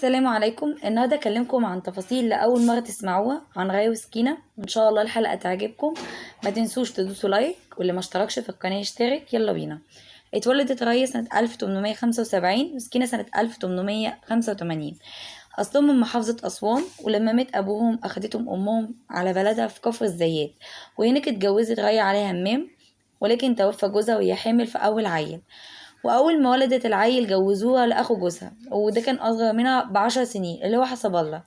السلام عليكم. النهارده اكلمكم عن تفاصيل لاول مره تسمعوها عن ريا وسكينه، وان شاء الله الحلقه تعجبكم. ما تنسوش تدوسوا لايك، واللي ما اشتركش في القناه يشترك. يلا بينا. اتولدت ريا سنه 1875 وسكينه سنه 1885. اصلهم من محافظه اسوان، ولما مات ابوهم اخدتهم امهم على بلدها في كفر الزيات، وهناك اتجوزت ريا علي همام، ولكن توفى جوزها وهي حامل في اول عيل. واول ما ولدت العيل جوزوها لاخو جوزها، وده كان اصغر منها ب10 سنين اللي هو حسب الله.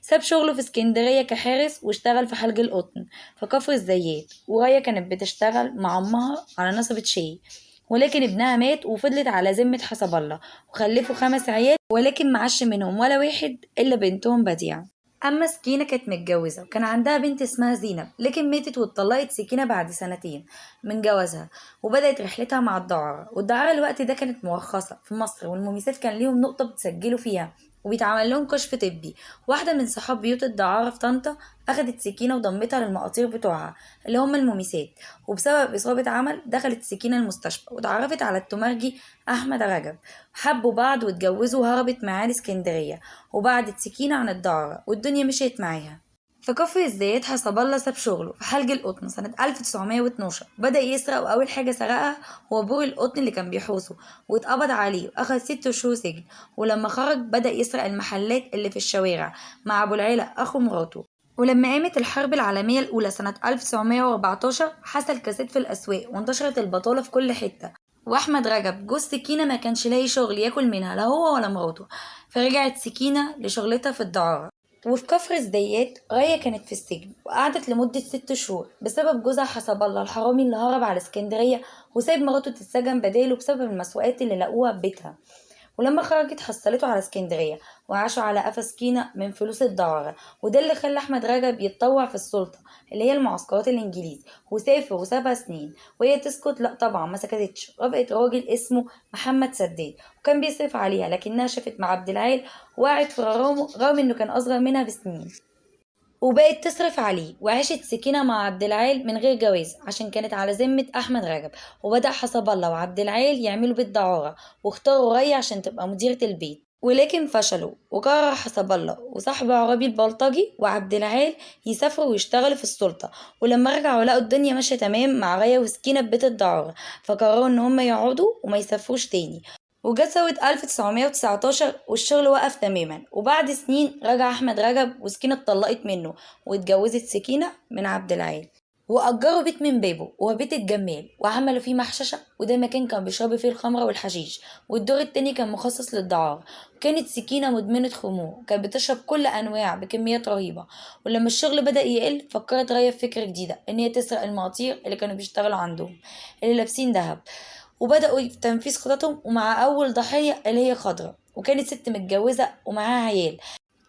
ساب شغله في اسكندريه كحارس واشتغل في حلق القطن في كفر الزيات. وريا كانت بتشتغل مع امها على نصبة شاي، ولكن ابنها مات وفضلت على ذمة حسب الله، وخلفوا 5 عيال، ولكن معاش منهم ولا واحد الا بنتهم بديعة. اما سكينة كانت متجوزة وكان عندها بنت اسمها زينب، لكن ماتت واتطلقت سكينة بعد 2 سنين من جوازها، وبدأت رحلتها مع الدعارة. والدعارة الوقت ده كانت مرخصة في مصر، والمميسات كان ليهم نقطة بتسجلوا فيها وبيتعمل لهم كشف طبي. واحدة من صحاب بيوت الدعارة في طنطا أخدت سكينة وضمتها للمقاطير بتوعها اللي هم المميسات، وبسبب إصابة عمل دخلت سكينة المستشفى واتعرفت على التمرجي أحمد رجب. حبوا بعض واتجوزوا، وهربت معاه لإسكندرية، وبعدت سكينة عن الدعارة والدنيا مشيت معاها. في كفر الزيات حسب الله ساب شغله في حلق القطن سنة 1912، بدأ يسرق، وأول حاجة سرقها هو بور القطن اللي كان بيحوسه، واتقبض عليه وأخد 6 شهور سجن. ولما خرج بدأ يسرق المحلات اللي في الشوارع مع أبو العيلة أخو مراته. ولما قامت الحرب العالمية الأولى سنة 1914 حصل كساد في الأسواق وانتشرت البطالة في كل حتة، واحمد رجب جوز سكينة ما كانش لاقي شغل ياكل منها لا هو ولا مراته، فرجعت سكينة لشغلتها في الدعارة. وفي كفر الزيات ريا كانت في السجن وقعدت لمدة 6 شهور بسبب جوزها حسب الله الحرامي اللي هرب على اسكندرية وسايب مراته تتسجن بداله بسبب المسروقات اللي لقوها في بيتها. ولما خرجت حصلته على اسكندرية، وعاشوا على قفا سكينة من فلوس الدعارة. وده اللي خلى أحمد رجب يتطوع في السلطة اللي هي المعسكرات الإنجليز، وسافر وسابها سنين وهي تسكت. لا طبعا ما سكتتش، رفقت راجل اسمه محمد سداد وكان بيصرف عليها، لكنها شافت مع عبد العال وقعت في غرامه رغم انه كان اصغر منها بسنين، وبقت تصرف عليه. وعاشت سكينة مع عبد العال من غير جواز عشان كانت على ذمة أحمد رجب. وبدأ حسب الله وعبد العال يعملوا بيت دعارة، واختاروا ريا عشان تبقى مديرة البيت، ولكن فشلوا. وقرر حسب الله وصاحب عرابي البلطجي وعبد العال يسافروا ويشتغلوا في السلطة. ولما رجعوا لقوا الدنيا ماشية تمام مع ريا وسكينة في بيت الدعارة، فقرروا ان هم يقعدوا وما يسافروش تاني. وجت سنة 1919 والشغل وقف تماما، وبعد سنين رجع أحمد رجب وسكينة اتطلقت منه واتجوزت سكينة من عبد العال، وأجروا بيت من بابه وهو بيت الجمال، وعملوا فيه محششة، وده مكان كان بيشربوا فيه الخمرة والحشيش. والدور التاني كان مخصص للدعارة. وكانت سكينة مدمنة خمور، كانت بتشرب كل أنواع بكميات رهيبة. ولما الشغل بدأ يقل فكرت ريا في فكرة جديدة، إن هي تسرق المقاطير اللي كانوا بيشتغلوا عندهم اللي لابسين دهب. وبدأوا في تنفيذ خططهم، ومع أول ضحية اللي هي خضرة، وكانت ست متجوزة ومعاها عيال،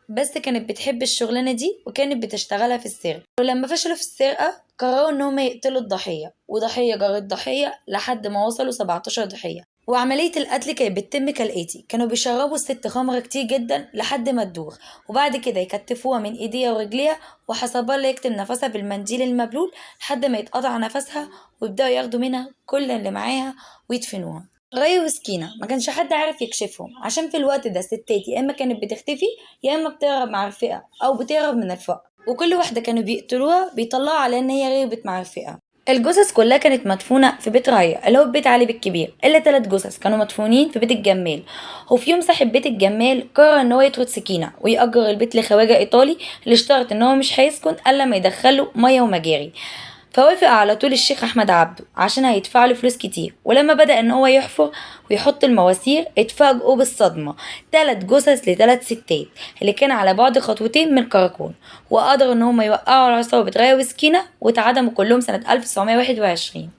بس كانت بتحب الشغلانة دي وكانت بتشتغلها في السر. ولما فشلوا في السرقة قرروا ان هم يقتلوا الضحية، وضحية جرت ضحية لحد ما وصلوا 17 ضحية. وعملية القتل كانت بتتم كالآتي: كانوا بيشربوا الست خمرة كتير جدا لحد ما تدوخ، وبعد كده يكتفوها من ايديها ورجليها، وحسب الله يكتم نفسها بالمنديل المبلول لحد ما يتقطع نفسها، ويبدأوا ياخدوا منها كل اللي معاها ويدفنوها. ري وسكينة ما كانش حد عارف يكشفهم، عشان في الوقت ده الستات يا اما كانت بتختفي يا اما بتهرب مع الفئة او بتهرب من الفقر، وكل واحدة كانوا بيقتلوها بيطلعوا على ان هي هربت مع الفئة. الجثث كلها كانت مدفونة في بيت ريا اللي هو بيت علي بالكبير، الا 3 جثث كانوا مدفونين في بيت الجمال. وفي يوم صاحب بيت الجمال قرر ان هو يطرد سكينة ويأجر البيت لخواجة ايطالي اللي اشترط ان هو مش هيسكن الا لما يدخله مية ومجاري. فوافق على طول الشيخ احمد عبده عشان هيدفع له فلوس كتير. ولما بدأ ان هو يحفر ويحط المواسير اتفاجئوا بالصدمة: 3 جثث ل3 ستات اللي كان على بعد خطوتين من الكراكون. وقدروا ان هم يوقعوا عصابة ريا وسكينة واتعدموا كلهم سنة 1921.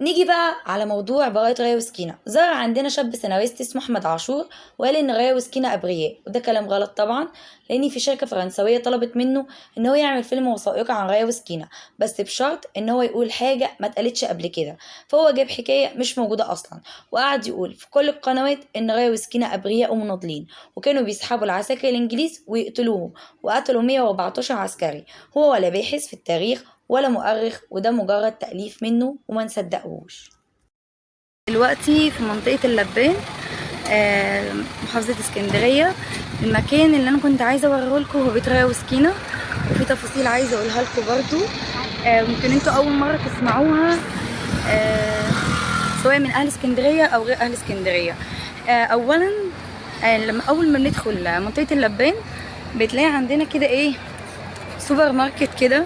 نيجي بقى على موضوع براءة ريا وسكينة. ظهر عندنا شاب سيناريست اسمه احمد عاشور وقال ان ريا وسكينة ابرياء، وده كلام غلط طبعا، لان في شركة فرنسوية طلبت منه ان هو يعمل فيلم وثائقي عن ريا وسكينة، بس بشرط ان هو يقول حاجة ما اتقالتش قبل كده. فهو جاب حكاية مش موجودة اصلا، وقعد يقول في كل القنوات ان ريا وسكينة ابرياء ومناضلين، وكانوا بيسحبوا العساكر الانجليز ويقتلوهم، وقتلوا 114 عسكري. هو ولا باحث في التاريخ ولا مؤرخ، وده مجرد تأليف منه وما نصدقهوش. دلوقتي في منطقة اللبان، محافظة اسكندرية، المكان اللي انا كنت عايزه اوريه لكم هو بيت ريا وسكينه، وفي تفاصيل عايزه اقولها لكم برضو. ممكن انتوا اول مره تسمعوها، سواء من اهل اسكندريه او غير اهل اسكندريه. اولا لما اول ما بندخل منطقه اللبان بتلاقي عندنا كده ايه، سوبر ماركت كده،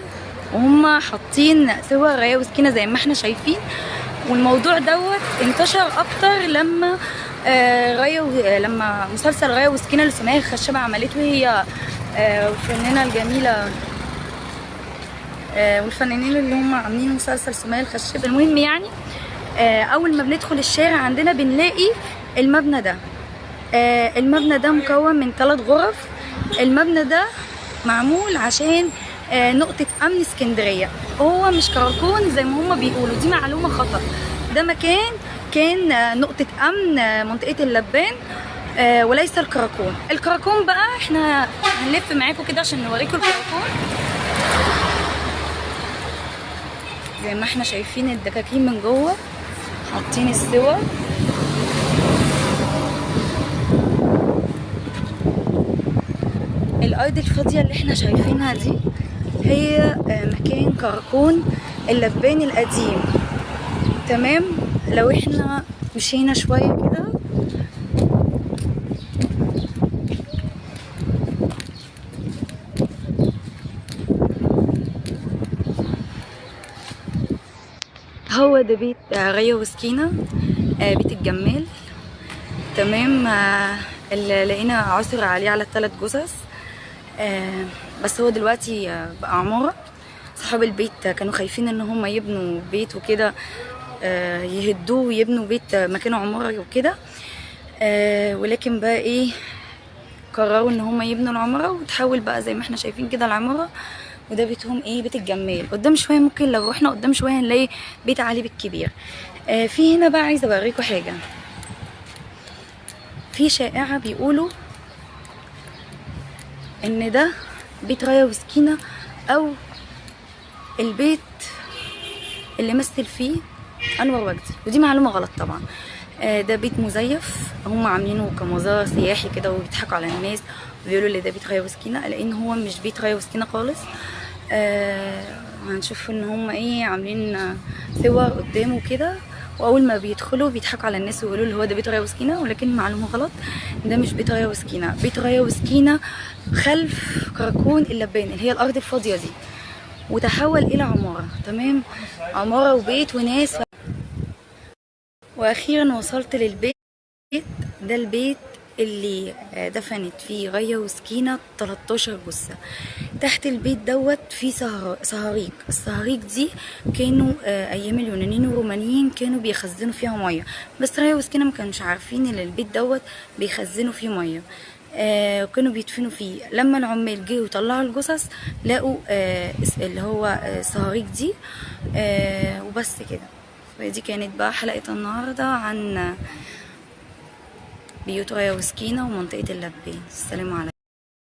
وهم حاطين صور ريا وسكينه زي ما احنا شايفين. والموضوع دوت انتشر اكتر لما لما مسلسل ريا وسكينه اللي سمية الخشابه عملته هي والفنانه الجميله والفنانين اللي هم عاملين مسلسل سمية الخشابه. المهم يعني اول ما بندخل الشارع عندنا بنلاقي المبنى ده. المبنى ده مكون من 3 غرف. المبنى ده معمول عشان نقطة أمن اسكندرية، هو مش كراكون زي ما هما بيقولوا، دي معلومة خطأ. ده مكان كان نقطة أمن منطقة اللبان وليس الكراكون. الكراكون بقى احنا هنلف معاكم كده عشان نوريكم الكراكون. زي ما احنا شايفين الدكاكين من جوه حاطين الصور. الأرض الفاضية اللي احنا شايفينها دي هي مكان كراكون اللبان القديم. تمام، لو احنا مشينا شوية كده هو ده بيت ريا وسكينة، بيت الجمال. تمام، اللي لقينا عثر عليه على 3 جثث، بس هو دلوقتي بقى عمارة. صحاب البيت كانوا خايفين ان هم يبنوا بيت وكده، يهدوه ويبنوا بيت مكانه عمارة وكده، ولكن بقى ايه، قرروا ان هم يبنوا العمارة وتحول بقى زي ما احنا شايفين كده العمارة. وده بيتهم ايه، بيت الجمال. قدام شوية ممكن لو رحنا قدام شوية هنلاقي بيت علي بالكبير. في هنا بقى عايزة اوريكم حاجة. في شائعة بيقولوا ان ده بيت ريا وسكينة او البيت اللي مثل فيه انور وجدي، ودي معلومة غلط طبعا. ده بيت مزيف، هم عاملينه كمزار سياحي كده وبيضحكوا على الناس وبيقولوا ان ده بيت ريا وسكينة، لان هو مش بيت ريا وسكينة خالص. هنشوف ان هم ايه، عاملين صور قدامه كده، واول ما بيدخلوا بيضحكوا على الناس ويقولوا له هو ده بيت ريا وسكينة، ولكن معلومة غلط، ده مش بيت ريا وسكينة. بيت ريا وسكينة خلف كراكون اللبان اللي هي الارض الفاضية دي، وتحول الى عمارة. تمام، عمارة وبيت وناس. واخيرا وصلت للبيت ده، البيت اللي دفنت فيه ريا وسكينة 13 جثة. تحت البيت دوت في صهاريج. الصهاريج دي كانوا ايام اليونانيين والرومانيين كانوا بيخزنوا فيها ميه، بس ريا وسكينة ما كانوش عارفين ان البيت دوت بيخزنوا فيه ميه، وكانوا بيدفنوا فيه. لما العمال جه وطلعوا الجثث لقوا اللي هو الصهاريج دي، وبس كده. ودي كانت بقى حلقة النهاردة عن بيوت ريا وسكينة ومنطقة اللبان. السلام عليكم.